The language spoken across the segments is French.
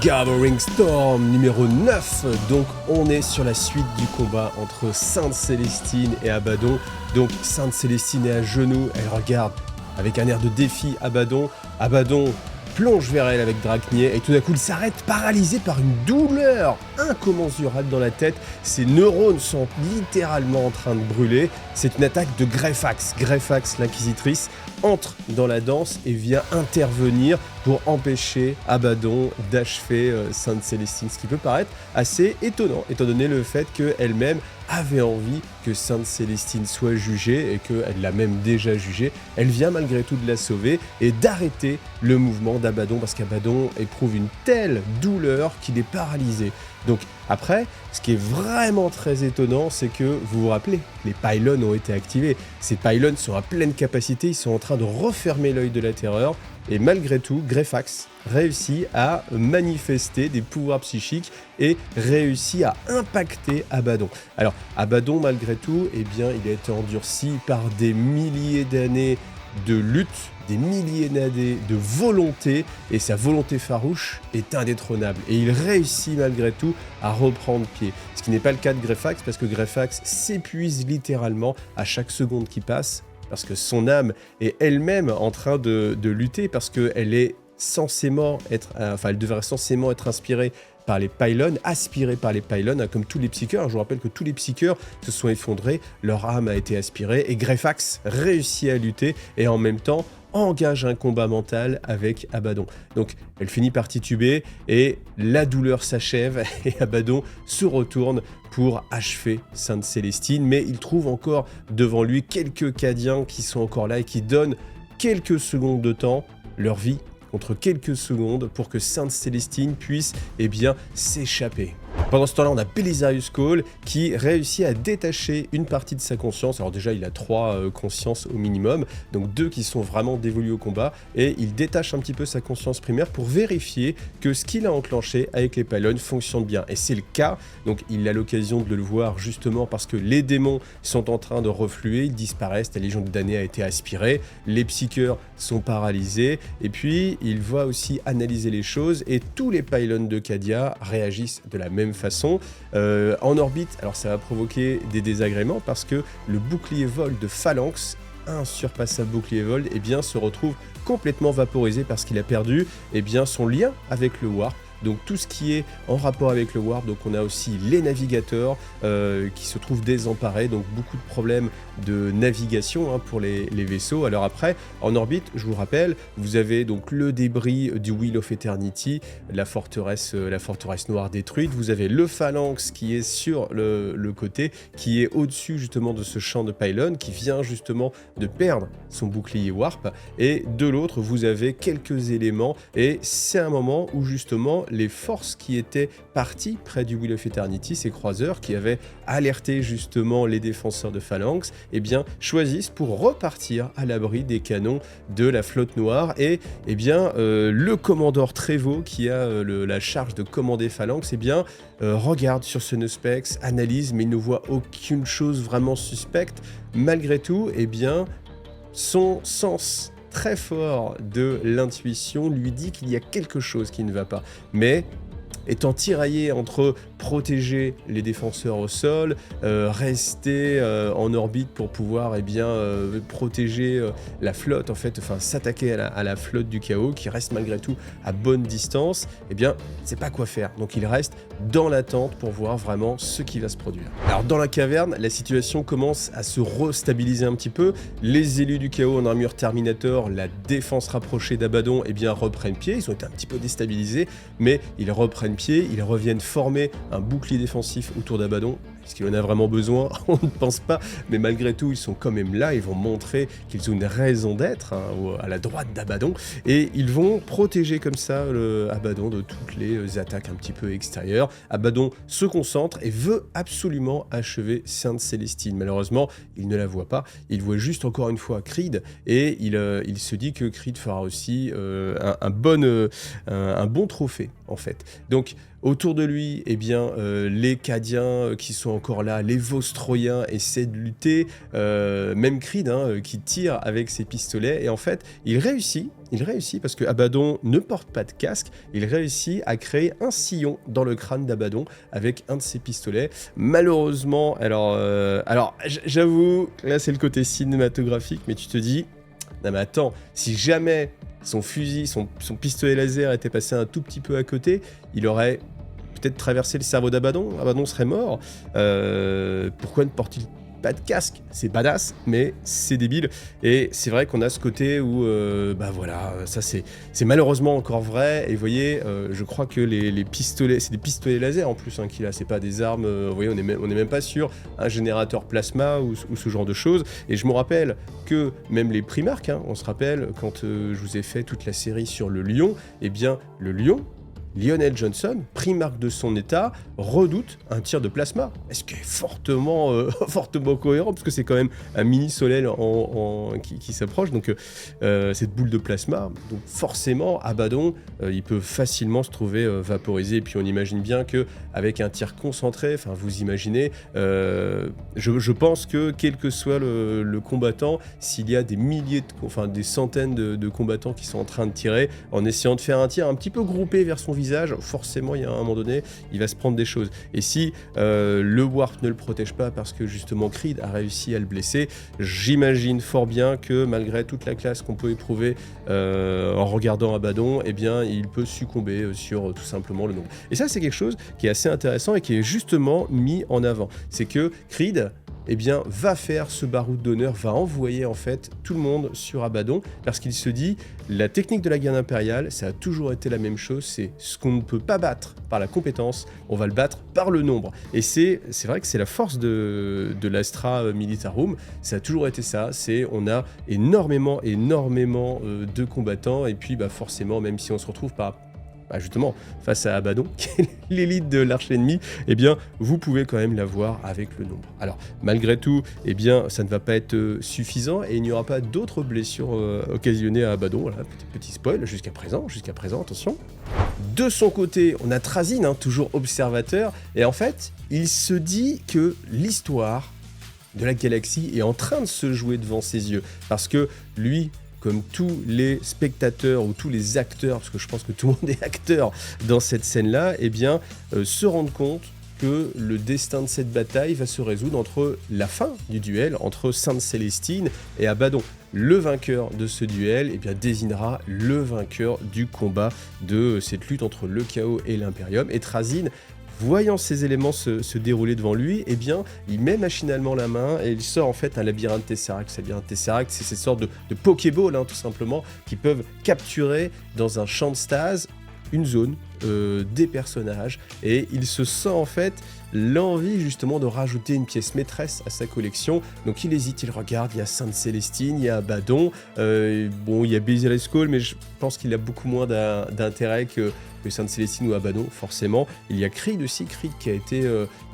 Gathering Storm numéro 9, donc on est sur la suite du combat entre Sainte Célestine et Abaddon. Donc Sainte Célestine est à genoux, elle regarde avec un air de défi Abaddon. Abaddon plonge vers elle avec Draknir et tout d'un coup il s'arrête paralysé par une douleur incommensurable dans la tête. Ses neurones sont littéralement en train de brûler. C'est une attaque de Greyfax. Greyfax, l'inquisitrice, entre dans la danse et vient intervenir pour empêcher Abaddon d'achever Sainte Célestine, ce qui peut paraître assez étonnant, étant donné le fait qu'elle-même avait envie que Sainte Célestine soit jugée et qu'elle l'a même déjà jugée. Elle vient malgré tout de la sauver et d'arrêter le mouvement d'Abaddon parce qu'Abaddon éprouve une telle douleur qu'il est paralysé. Donc après, ce qui est vraiment très étonnant, c'est que vous vous rappelez, les pylônes ont été activés. Ces pylônes sont à pleine capacité, ils sont en train de refermer l'œil de la terreur. Et malgré tout, Greyfax réussit à manifester des pouvoirs psychiques et réussit à impacter Abaddon. Alors, Abaddon, malgré tout, eh bien, il a été endurci par des milliers d'années de lutte, des milliers d'années de volonté, et sa volonté farouche est indétrônable. Et il réussit malgré tout à reprendre pied. Ce qui n'est pas le cas de Greyfax, parce que Greyfax s'épuise littéralement à chaque seconde qui passe, parce que son âme est elle-même en train de lutter, parce qu'elle est censément être, elle devrait censément être inspirée par les pylônes, aspirée par les pylônes, comme tous les psycheurs. Je vous rappelle que tous les psycheurs se sont effondrés, leur âme a été aspirée, et Greyfax réussit à lutter, et en même temps engage un combat mental avec Abaddon. Donc elle finit par tituber, et la douleur s'achève, et Abaddon se retourne pour achever Sainte Célestine, mais il trouve encore devant lui quelques Cadiens qui sont encore là et qui donnent quelques secondes de temps, leur vie contre quelques secondes, pour que Sainte Célestine puisse s'échapper. Pendant ce temps-là, on a Belisarius Cawl qui réussit à détacher une partie de sa conscience. Alors déjà, il a 3 consciences au minimum, donc 2 qui sont vraiment dévolues au combat, et il détache un petit peu sa conscience primaire pour vérifier que ce qu'il a enclenché avec les pylônes fonctionne bien. Et c'est le cas, donc il a l'occasion de le voir justement parce que les démons sont en train de refluer, ils disparaissent, la Légion de damnés a été aspirée, les psycheurs sont paralysés, et puis il va aussi analyser les choses, et tous les pylônes de Cadia réagissent de la même façon. En orbite, alors ça va provoquer des désagréments parce que le bouclier vol de Phalanx, un surpassable bouclier vol, se retrouve complètement vaporisé parce qu'il a perdu son lien avec le Warp. Donc tout ce qui est en rapport avec le Warp, donc on a aussi les navigateurs qui se trouvent désemparés, donc beaucoup de problèmes de navigation pour les vaisseaux. Alors après, en orbite, je vous rappelle, vous avez donc le débris du Wheel of Eternity, la forteresse noire détruite, vous avez le Phalanx qui est sur le côté, qui est au-dessus justement de ce champ de pylônes, qui vient justement de perdre son bouclier Warp, et de l'autre, vous avez quelques éléments, et c'est un moment où justement les forces qui étaient parties près du Wheel of Eternity, ces croiseurs qui avaient alerté justement les défenseurs de Phalanx, choisissent pour repartir à l'abri des canons de la flotte noire. Et le commandeur Trevo, qui a la charge de commander Phalanx, regarde sur ce Nuspex, analyse, mais il ne voit aucune chose vraiment suspecte. Malgré tout, son sens très fort de l'intuition lui dit qu'il y a quelque chose qui ne va pas. Mais étant tiraillé entre protéger les défenseurs au sol, rester en orbite pour pouvoir protéger la flotte, s'attaquer à la flotte du chaos qui reste malgré tout à bonne distance, c'est pas quoi faire. Donc il reste dans l'attente pour voir vraiment ce qui va se produire. Alors dans la caverne, la situation commence à se restabiliser un petit peu. Les élus du chaos en armure Terminator, la défense rapprochée d'Abaddon, reprennent pied. Ils ont été un petit peu déstabilisés, mais ils reprennent pied, ils reviennent former un bouclier défensif autour d'Abaddon. Est-ce qu'il en a vraiment besoin? On ne pense pas, mais malgré tout, ils sont quand même là, ils vont montrer qu'ils ont une raison d'être à la droite d'Abaddon, et ils vont protéger comme ça Abaddon de toutes les attaques un petit peu extérieures. Abaddon se concentre et veut absolument achever Sainte Célestine. Malheureusement, il ne la voit pas, il voit juste encore une fois Creed, et il se dit que Creed fera aussi un bon trophée en fait. Donc autour de lui, les Cadiens qui sont encore là, les Vostroyens essaient de lutter, même Creed qui tire avec ses pistolets, et en fait, il réussit parce que Abaddon ne porte pas de casque, il réussit à créer un sillon dans le crâne d'Abaddon avec un de ses pistolets. Malheureusement, alors j'avoue, là c'est le côté cinématographique, mais tu te dis, non mais attends, si jamais son fusil, son pistolet laser était passé un tout petit peu à côté, il aurait peut-être traversé le cerveau d'Abaddon, Abaddon serait mort. Pourquoi ne porte-t-il pas de casque? C'est badass, mais c'est débile. Et c'est vrai qu'on a ce côté où, voilà, ça c'est malheureusement encore vrai. Et vous voyez, je crois que les pistolets, c'est des pistolets laser en plus qu'il a, c'est pas des armes, vous voyez, on est même pas sur un générateur plasma ou ce genre de choses. Et je me rappelle que même les Primark, on se rappelle quand je vous ai fait toute la série sur le lion, eh bien le lion, Lionel Johnson, Primark de son état, redoute un tir de plasma. Ce qui est fortement cohérent, parce que c'est quand même un mini-soleil qui s'approche, donc cette boule de plasma. Donc forcément, Abaddon, il peut facilement se trouver vaporisé. Et puis on imagine bien qu'avec un tir concentré, enfin vous imaginez, je pense que quel que soit le combattant, s'il y a des centaines de combattants qui sont en train de tirer, en essayant de faire un tir un petit peu groupé vers son visage, forcément, il y a un moment donné, il va se prendre des choses. Et si le Warp ne le protège pas parce que justement Creed a réussi à le blesser, j'imagine fort bien que malgré toute la classe qu'on peut éprouver en regardant Abaddon, eh bien, il peut succomber sur tout simplement le nombre. Et ça, c'est quelque chose qui est assez intéressant et qui est justement mis en avant. C'est que Creed, eh bien, va faire ce baroud d'honneur, va envoyer en fait tout le monde sur Abaddon, parce qu'il se dit, la technique de la guerre impériale, ça a toujours été la même chose, c'est ce qu'on ne peut pas battre par la compétence, on va le battre par le nombre. Et c'est vrai que c'est la force de l'Astra Militarum, ça a toujours été ça, on a énormément de combattants, et puis forcément, même si on se retrouve pas justement, face à Abaddon, qui est l'élite de l'arch-ennemi, eh bien, vous pouvez quand même l'avoir avec le nombre. Alors, malgré tout, eh bien, ça ne va pas être suffisant et il n'y aura pas d'autres blessures occasionnées à Abaddon. Voilà, petit spoil, jusqu'à présent, attention. De son côté, on a Trazyn, toujours observateur, et en fait, il se dit que l'histoire de la galaxie est en train de se jouer devant ses yeux, parce que lui, comme tous les spectateurs ou tous les acteurs, parce que je pense que tout le monde est acteur dans cette scène-là, eh bien, se rendent compte que le destin de cette bataille va se résoudre entre la fin du duel entre Sainte Célestine et Abaddon. Le vainqueur de ce duel eh bien, désignera le vainqueur du combat de cette lutte entre le chaos et l'Imperium. Et Trazyn, voyant ces éléments se dérouler devant lui, eh bien, il met machinalement la main et il sort en fait un labyrinthe Tesseract. Ce labyrinthe Tesseract, c'est ces sortes de Pokéball, tout simplement, qui peuvent capturer dans un champ de stase une zone, des personnages, et il se sent en fait l'envie justement de rajouter une pièce maîtresse à sa collection. Donc il hésite, il regarde, il y a Sainte Célestine, il y a Abaddon, il y a Bezier Skull, mais je pense qu'il a beaucoup moins d'intérêt que Sainte Célestine ou Abaddon, forcément. Il y a Creed aussi, Creed qui a été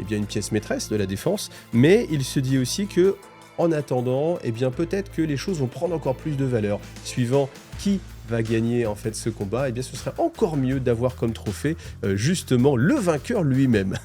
une pièce maîtresse de la défense, mais il se dit aussi que en attendant, peut-être que les choses vont prendre encore plus de valeur, suivant qui va gagner en fait ce combat, ce serait encore mieux d'avoir comme trophée justement le vainqueur lui-même.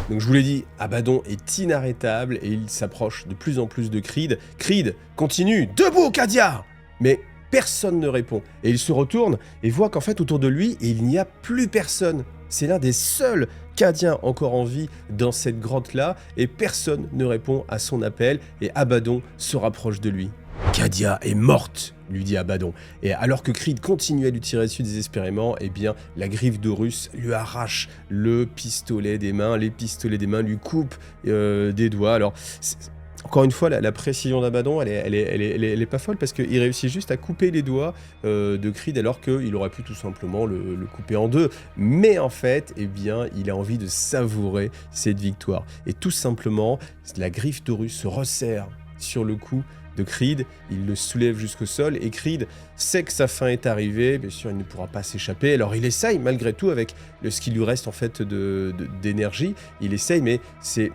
Donc je vous l'ai dit, Abaddon est inarrêtable et il s'approche de plus en plus de Creed. Creed continue, debout Cadia! Mais personne ne répond. Et il se retourne et voit qu'en fait autour de lui, il n'y a plus personne. C'est l'un des seuls Cadiens encore en vie dans cette grotte-là et personne ne répond à son appel et Abaddon se rapproche de lui. Cadia est morte, lui dit Abaddon. Et alors que Creed continue à lui tirer dessus désespérément, la griffe d'Horus lui arrache le pistolet des mains. Les pistolets des mains lui coupent des doigts. Alors, encore une fois, la précision d'Abaddon, elle est pas folle parce qu'il réussit juste à couper les doigts de Creed alors qu'il aurait pu tout simplement le couper en deux. Mais en fait, il a envie de savourer cette victoire. Et tout simplement, la griffe d'Horus se resserre sur le cou de Creed, il le soulève jusqu'au sol et Creed sait que sa fin est arrivée, bien sûr il ne pourra pas s'échapper, alors il essaye malgré tout avec ce qui lui reste en fait d'énergie, il essaye mais c'est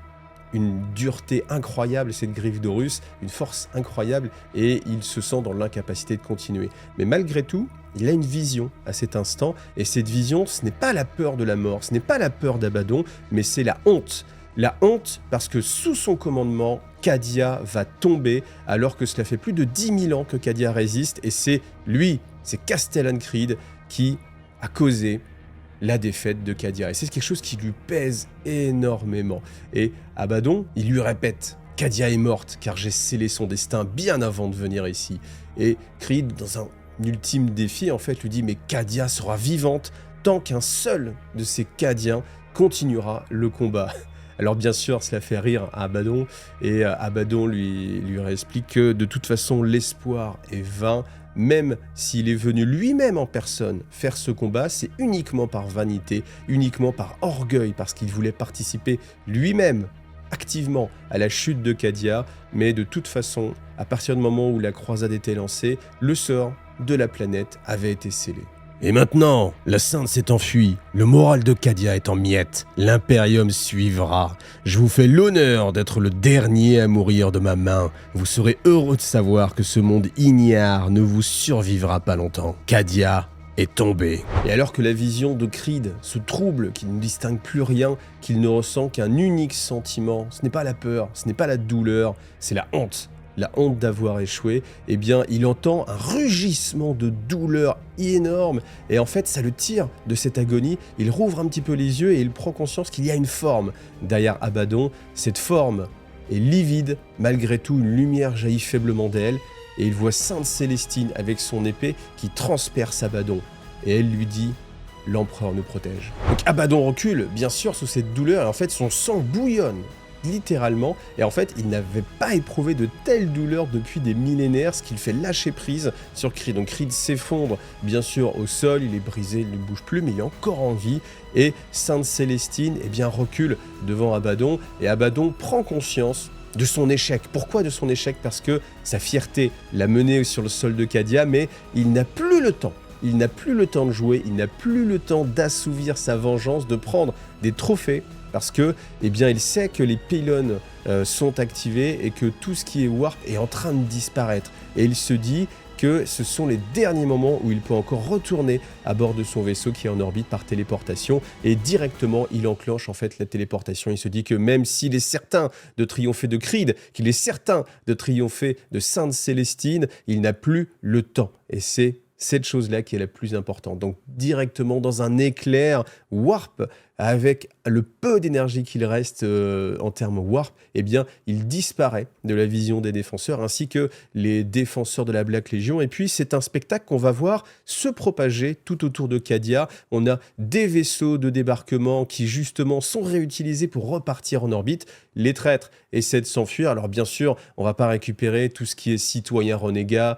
une dureté incroyable cette griffe d'Horus, une force incroyable et il se sent dans l'incapacité de continuer. Mais malgré tout, il a une vision à cet instant et cette vision ce n'est pas la peur de la mort, ce n'est pas la peur d'Abaddon mais c'est la honte. La honte parce que sous son commandement, Cadia va tomber alors que cela fait plus de 10 000 ans que Cadia résiste et c'est lui, c'est Castellan Creed qui a causé la défaite de Cadia. Et c'est quelque chose qui lui pèse énormément. Et Abaddon, il lui répète « Cadia est morte car j'ai scellé son destin bien avant de venir ici. » Et Creed, dans un ultime défi, en fait, lui dit « Mais Cadia sera vivante tant qu'un seul de ces Cadiens continuera le combat. » Alors bien sûr, cela fait rire à Abaddon, et Abaddon lui réexplique que de toute façon, l'espoir est vain. Même s'il est venu lui-même en personne faire ce combat, c'est uniquement par vanité, uniquement par orgueil, parce qu'il voulait participer lui-même activement à la chute de Cadia, mais de toute façon, à partir du moment où la croisade était lancée, le sort de la planète avait été scellé. Et maintenant, la Sainte s'est enfuie, le moral de Cadia est en miettes, l'Imperium suivra. Je vous fais l'honneur d'être le dernier à mourir de ma main. Vous serez heureux de savoir que ce monde ignare ne vous survivra pas longtemps. Cadia est tombé. Et alors que la vision de Creed se trouble, qu'il ne distingue plus rien, qu'il ne ressent qu'un unique sentiment, ce n'est pas la peur, ce n'est pas la douleur, c'est la honte d'avoir échoué, eh bien, il entend un rugissement de douleur énorme, et en fait, ça le tire de cette agonie, il rouvre un petit peu les yeux et il prend conscience qu'il y a une forme derrière Abaddon. Cette forme est livide, malgré tout, une lumière jaillit faiblement d'elle, et il voit Sainte Célestine avec son épée qui transperce Abaddon, et elle lui dit « L'Empereur nous protège ». Donc Abaddon recule, bien sûr, sous cette douleur, et en fait, son sang bouillonne littéralement, et en fait il n'avait pas éprouvé de telles douleurs depuis des millénaires, ce qui le fait lâcher prise sur Creed. Donc Creed s'effondre bien sûr au sol, il est brisé, il ne bouge plus, mais il est encore en vie, et Sainte Célestine eh bien, recule devant Abaddon, et Abaddon prend conscience de son échec. Pourquoi de son échec? Parce que sa fierté l'a mené sur le sol de Cadia, mais il n'a plus le temps. Il n'a plus le temps de jouer, il n'a plus le temps d'assouvir sa vengeance, de prendre des trophées, parce que, eh bien, il sait que les pylônes sont activés et que tout ce qui est warp est en train de disparaître. Et il se dit que ce sont les derniers moments où il peut encore retourner à bord de son vaisseau qui est en orbite par téléportation, et directement il enclenche en fait la téléportation. Il se dit que même s'il est certain de triompher de Creed, qu'il est certain de triompher de Sainte Célestine, il n'a plus le temps. Et c'est cette chose-là qui est la plus importante. Donc directement dans un éclair warp, avec le peu d'énergie qu'il reste en termes warp, eh bien, il disparaît de la vision des défenseurs, ainsi que les défenseurs de la Black Legion. Et puis, c'est un spectacle qu'on va voir se propager tout autour de Cadia. On a des vaisseaux de débarquement qui, justement, sont réutilisés pour repartir en orbite. Les traîtres essaient de s'enfuir. Alors, bien sûr, on ne va pas récupérer tout ce qui est citoyen renégat,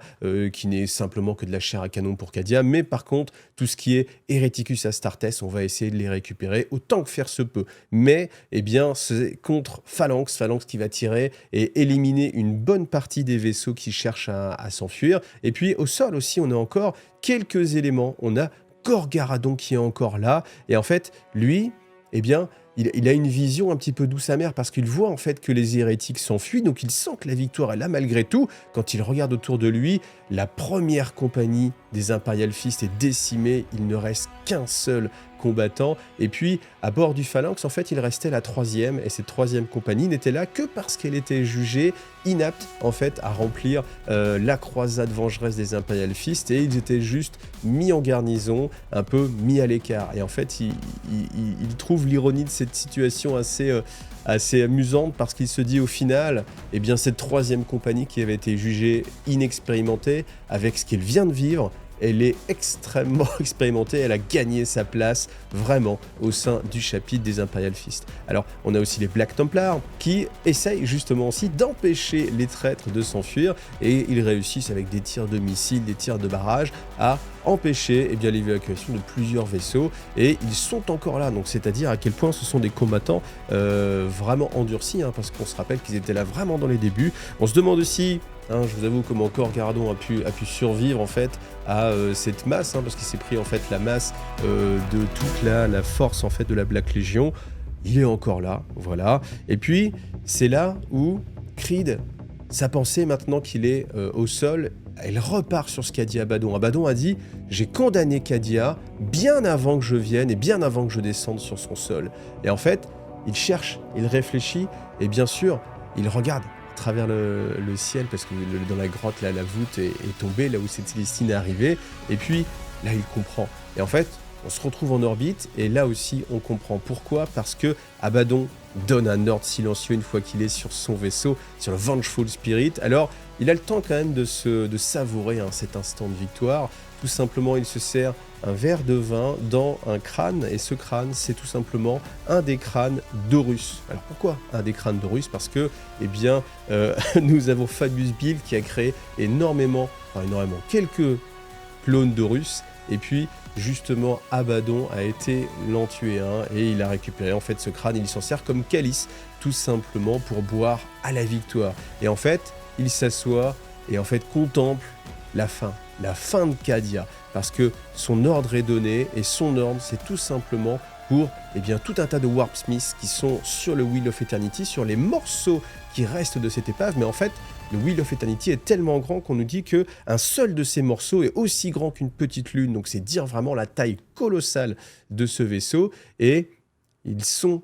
qui n'est simplement que de la chair à canon pour Cadia, mais par contre, tout ce qui est Hereticus Astartes, on va essayer de les récupérer autant que faire se peut. Mais, eh bien, c'est contre Phalanx qui va tirer et éliminer une bonne partie des vaisseaux qui cherchent à s'enfuir. Et puis, au sol aussi, on a encore quelques éléments. On a Gorgaradon qui est encore là. Et en fait, lui, eh bien, il a une vision un petit peu douce amère parce qu'il voit en fait que les hérétiques s'enfuient, donc il sent que la victoire est là malgré tout. Quand il regarde autour de lui, la première compagnie des Imperial Fist est décimée, il ne reste qu'un seul combattant, et puis à bord du Phalanx, en fait, il restait la troisième, et cette troisième compagnie n'était là que parce qu'elle était jugée inapte, en fait, à remplir la croisade vengeresse des Imperial Fist, et ils étaient juste mis en garnison, un peu mis à l'écart. Et en fait, il trouve l'ironie de cette situation assez amusante, parce qu'il se dit au final, eh bien, cette troisième compagnie qui avait été jugée inexpérimentée, avec ce qu'elle vient de vivre, elle est extrêmement expérimentée, elle a gagné sa place vraiment au sein du chapitre des Imperial Fist. Alors, on a aussi les Black Templars qui essayent justement aussi d'empêcher les traîtres de s'enfuir, et ils réussissent avec des tirs de missiles, des tirs de barrage à empêcher eh bien, l'évacuation de plusieurs vaisseaux, et ils sont encore là, donc c'est-à-dire à quel point ce sont des combattants vraiment endurcis, parce qu'on se rappelle qu'ils étaient là vraiment dans les débuts. On se demande aussi, je vous avoue comment Gorgaradon a pu survivre en fait à cette masse, parce qu'il s'est pris en fait la masse de toute la force en fait de la Black Legion. Il est encore là, voilà. Et puis c'est là où Creed, sa pensée maintenant qu'il est au sol, elle repart sur ce qu'a dit Abaddon. Abaddon a dit « J'ai condamné Cadia bien avant que je vienne et bien avant que je descende sur son sol. » Et en fait, il cherche, il réfléchit, et bien sûr, il regarde à travers le ciel, parce que dans la grotte, là, la voûte est tombée, là où cette Célestine est arrivée, et puis là, il comprend. Et en fait, on se retrouve en orbite, et là aussi, on comprend pourquoi, parce que Abaddon donne un ordre silencieux une fois qu'il est sur son vaisseau, sur le Vengeful Spirit. Alors, il a le temps quand même de savourer cet instant de victoire. Tout simplement, il se sert un verre de vin dans un crâne, et ce crâne, c'est tout simplement un des crânes d'Horus. Alors pourquoi un des crânes d'Horus? Parce que, eh bien, nous avons Fabius Bill qui a créé quelques clones d'Horus, et puis justement Abaddon a été l'en tuer un, et il a récupéré en fait ce crâne, il s'en sert comme calice, tout simplement pour boire à la victoire. Et en fait, il s'assoit et en fait contemple la fin de Cadia, parce que son ordre est donné, et son ordre c'est tout simplement pour tout un tas de Warp Smiths qui sont sur le Wheel of Eternity, sur les morceaux qui restent de cette épave, mais en fait le Wheel of Eternity est tellement grand qu'on nous dit qu'un seul de ces morceaux est aussi grand qu'une petite lune, donc c'est dire vraiment la taille colossale de ce vaisseau, et ils sont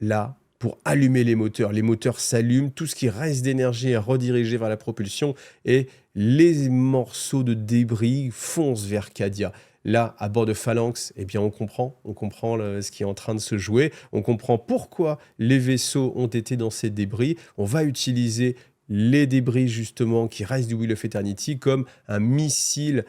là pour allumer les moteurs s'allument, tout ce qui reste d'énergie est redirigé vers la propulsion, et les morceaux de débris foncent vers Cadia. Là, à bord de Phalanx, on comprend ce qui est en train de se jouer, on comprend pourquoi les vaisseaux ont été dans ces débris, on va utiliser les débris justement qui restent du Wheel of Eternity comme un missile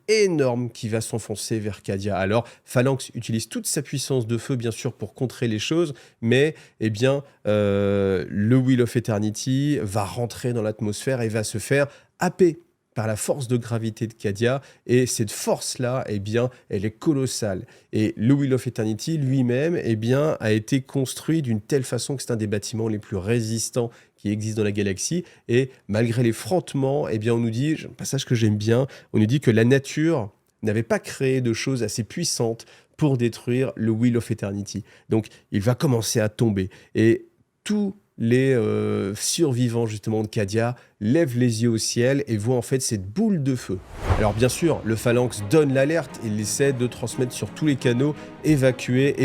énorme qui va s'enfoncer vers Cadia. Alors Phalanx utilise toute sa puissance de feu bien sûr pour contrer les choses, mais le Wheel of Eternity va rentrer dans l'atmosphère et va se faire happer par la force de gravité de Cadia, et cette force-là, elle est colossale. Et le Wheel of Eternity lui-même, a été construit d'une telle façon que c'est un des bâtiments les plus résistants qui existent dans la galaxie, et malgré les frottements, on nous dit, un passage que j'aime bien, on nous dit que la nature n'avait pas créé de choses assez puissantes pour détruire le Wheel of Eternity. Donc, il va commencer à tomber, et tous les survivants justement de Cadia lèvent les yeux au ciel et voient en fait cette boule de feu. Alors bien sûr, le Phalanx donne l'alerte, il essaie de transmettre sur tous les canaux, évacuer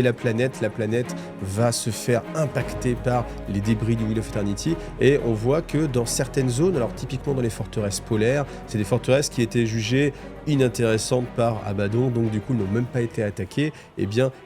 la planète va se faire impacter par les débris du Wheel of Eternity, et on voit que dans certaines zones, alors typiquement dans les forteresses polaires, c'est des forteresses qui étaient jugées inintéressantes par Abaddon, donc du coup n'ont même pas été attaquées,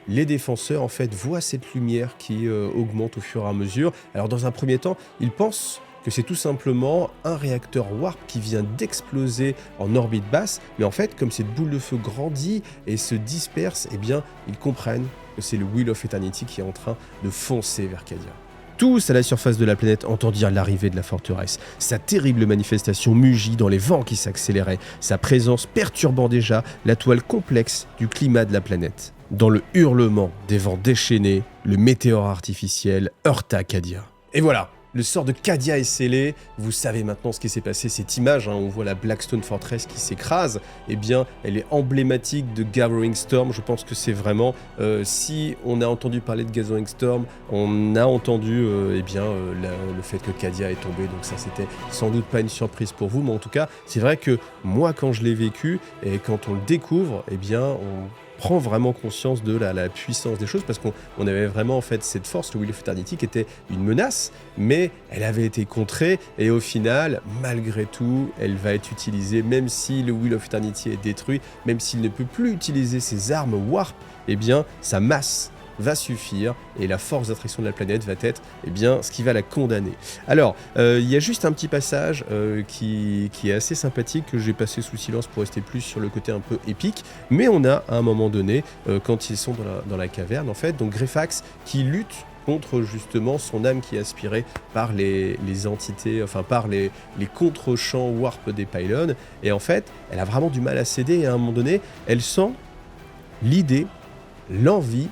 les défenseurs en fait voient cette lumière qui augmente au fur et à mesure. Alors dans un premier temps, ils pensent que c'est tout simplement un réacteur Warp qui vient d'exploser en orbite basse, mais en fait, comme cette boule de feu grandit et se disperse, ils comprennent que c'est le Wheel of Eternity qui est en train de foncer vers Cadia. Tous à la surface de la planète entendirent l'arrivée de la forteresse. Sa terrible manifestation mugit dans les vents qui s'accéléraient, sa présence perturbant déjà la toile complexe du climat de la planète. Dans le hurlement des vents déchaînés, le météore artificiel heurta Cadia. Et voilà, le sort de Cadia est scellé. Vous savez maintenant ce qui s'est passé. Cette image, on voit la Blackstone Fortress qui s'écrase. Elle est emblématique de Gathering Storm. Je pense que c'est vraiment, si on a entendu parler de Gathering Storm, on a entendu le fait que Cadia est tombé. Donc ça, c'était sans doute pas une surprise pour vous, mais en tout cas, c'est vrai que moi, quand je l'ai vécu et quand on le découvre, on prend vraiment conscience de la puissance des choses, parce qu'on avait vraiment en fait cette force, le Wheel of Eternity, qui était une menace, mais elle avait été contrée, et au final, malgré tout, elle va être utilisée, même si le Wheel of Eternity est détruit, même s'il ne peut plus utiliser ses armes Warp, sa masse va suffire, et la force d'attraction de la planète va être ce qui va la condamner. Alors, il y a juste un petit passage qui est assez sympathique, que j'ai passé sous silence pour rester plus sur le côté un peu épique, mais on a à un moment donné, quand ils sont dans la caverne, en fait, donc Greyfax qui lutte contre justement son âme qui est aspirée par les entités, par les contre-champs Warp des pylônes, et en fait, elle a vraiment du mal à céder, et à un moment donné, elle sent l'idée, l'envie,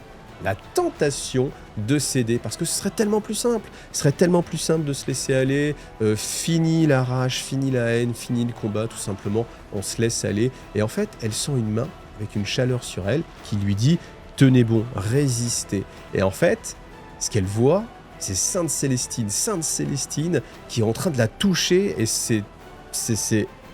la tentation de céder, parce que ce serait tellement plus simple. De se laisser aller, fini la rage, fini la haine, fini le combat, tout simplement, on se laisse aller. Et en fait, elle sent une main avec une chaleur sur elle qui lui dit « Tenez bon, résistez ». Et en fait, ce qu'elle voit, c'est Sainte Célestine qui est en train de la toucher, et c'est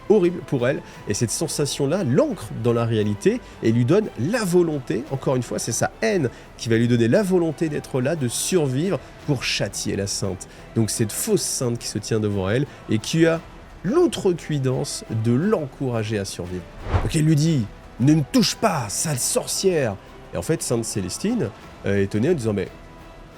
horrible pour elle, et cette sensation-là l'ancre dans la réalité et lui donne la volonté, encore une fois, c'est sa haine qui va lui donner la volonté d'être là, de survivre pour châtier la sainte. Donc cette fausse sainte qui se tient devant elle et qui a l'outrecuidance de l'encourager à survivre. Donc elle lui dit « Ne me touche pas, sale sorcière !» Et en fait, Sainte Célestine est étonnée en disant « Mais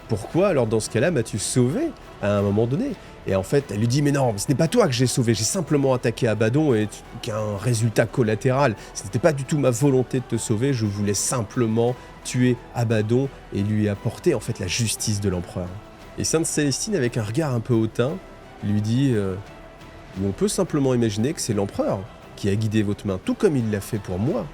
pourquoi alors dans ce cas-là m'as-tu sauvé à un moment donné ?» Et en fait, elle lui dit « Mais non, ce n'est pas toi que j'ai sauvé, j'ai simplement attaqué Abaddon et qu'un résultat collatéral. Ce n'était pas du tout ma volonté de te sauver, je voulais simplement tuer Abaddon et lui apporter en fait la justice de l'empereur. » Et Sainte Célestine, avec un regard un peu hautain, lui dit on peut simplement imaginer que c'est l'empereur qui a guidé votre main, tout comme il l'a fait pour moi. »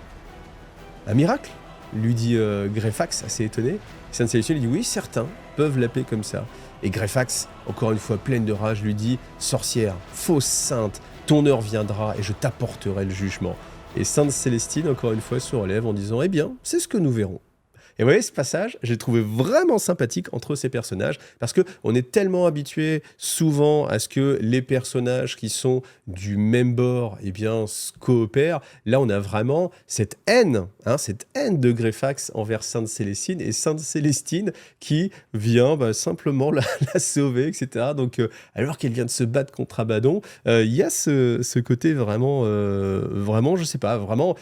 Un miracle, lui dit Greyfax, assez étonné. Sainte Célestine lui dit « Oui, certains peuvent l'appeler comme ça. » Et Greyfax, encore une fois pleine de rage, lui dit « Sorcière, fausse sainte, ton heure viendra et je t'apporterai le jugement. » Et Sainte Célestine, encore une fois, se relève en disant « Eh bien, c'est ce que nous verrons. » Et vous voyez, ce passage, j'ai trouvé vraiment sympathique entre ces personnages, parce qu'on est tellement habitué souvent à ce que les personnages qui sont du même bord, eh bien, se coopèrent. Là, on a vraiment cette haine de Greyfax envers Sainte Célestine, et Sainte Célestine qui vient simplement la sauver, etc. Donc, alors qu'elle vient de se battre contre Abaddon, il y a ce côté vraiment, je sais pas, vraiment...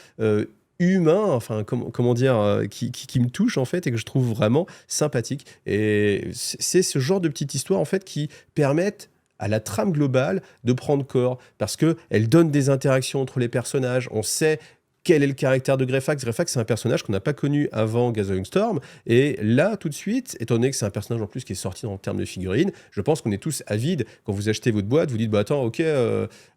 humain, enfin comment dire, qui me touche en fait et que je trouve vraiment sympathique. Et c'est ce genre de petite histoire en fait qui permettent à la trame globale de prendre corps, parce qu'elle donne des interactions entre les personnages, on sait quel est le caractère de Greyfax. Greyfax, c'est un personnage qu'on n'a pas connu avant Gathering Storm, et là, tout de suite, étant donné que c'est un personnage en plus qui est sorti en termes de figurines, je pense qu'on est tous avides. Quand vous achetez votre boîte, vous dites, bah attends, ok,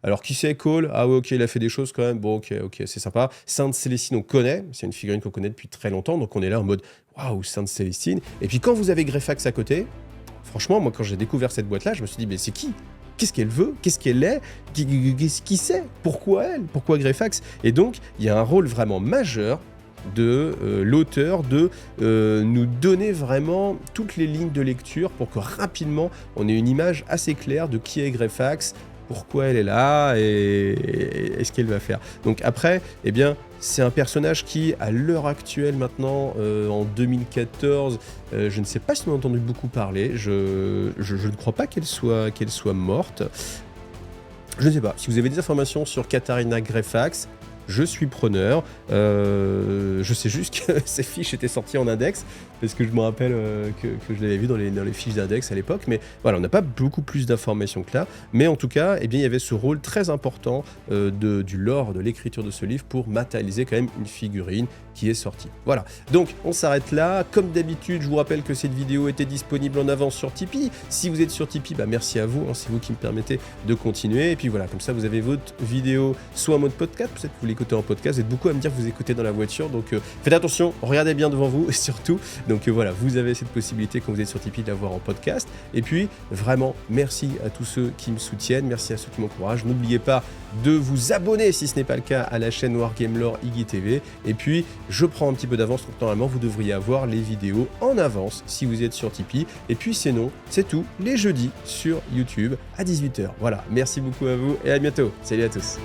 alors qui c'est Cole? Ah ouais, ok, il a fait des choses quand même, bon, ok, c'est sympa. Sainte Célestine, on connaît, c'est une figurine qu'on connaît depuis très longtemps, donc on est là en mode, waouh, Sainte Célestine. Et puis quand vous avez Greyfax à côté, franchement, moi, quand j'ai découvert cette boîte-là, je me suis dit, mais c'est qui? Qu'est-ce qu'elle veut? Qu'est-ce qu'elle est? Qui c'est? Pourquoi elle? Pourquoi Greyfax? Et donc, il y a un rôle vraiment majeur de l'auteur de nous donner vraiment toutes les lignes de lecture pour que rapidement, on ait une image assez claire de qui est Greyfax, pourquoi elle est là et ce qu'elle va faire. Donc après, eh bien, c'est un personnage qui, à l'heure actuelle maintenant, en 2014, je ne sais pas si on a entendu beaucoup parler, je ne crois pas qu'elle soit morte. Je ne sais pas, si vous avez des informations sur Katharina Greyfax, je suis preneur. Je sais juste que ces fiches étaient sorties en index, parce que je me rappelle que je l'avais vu dans les fiches d'index à l'époque, mais voilà, on n'a pas beaucoup plus d'informations que là, mais en tout cas, eh bien, il y avait ce rôle très important du lore, de l'écriture de ce livre, pour matérialiser quand même une figurine qui est sortie. Voilà, donc on s'arrête là. Comme d'habitude, je vous rappelle que cette vidéo était disponible en avance sur Tipeee. Si vous êtes sur Tipeee, merci à vous, c'est vous qui me permettez de continuer, et puis voilà, comme ça vous avez votre vidéo soit en mode podcast, peut-être que vous l'écoutez en podcast, vous êtes beaucoup à me dire que vous écoutez dans la voiture, donc faites attention, regardez bien devant vous, et surtout, donc voilà, vous avez cette possibilité quand vous êtes sur Tipeee de l'avoir en podcast. Et puis vraiment, merci à tous ceux qui me soutiennent, merci à ceux qui m'encouragent. N'oubliez pas de vous abonner si ce n'est pas le cas à la chaîne Wargame Lore Iggy TV. Et puis, je prends un petit peu d'avance, donc normalement vous devriez avoir les vidéos en avance si vous êtes sur Tipeee. Et puis sinon, c'est tout, les jeudis sur YouTube à 18 h. Voilà, merci beaucoup à vous et à bientôt. Salut à tous.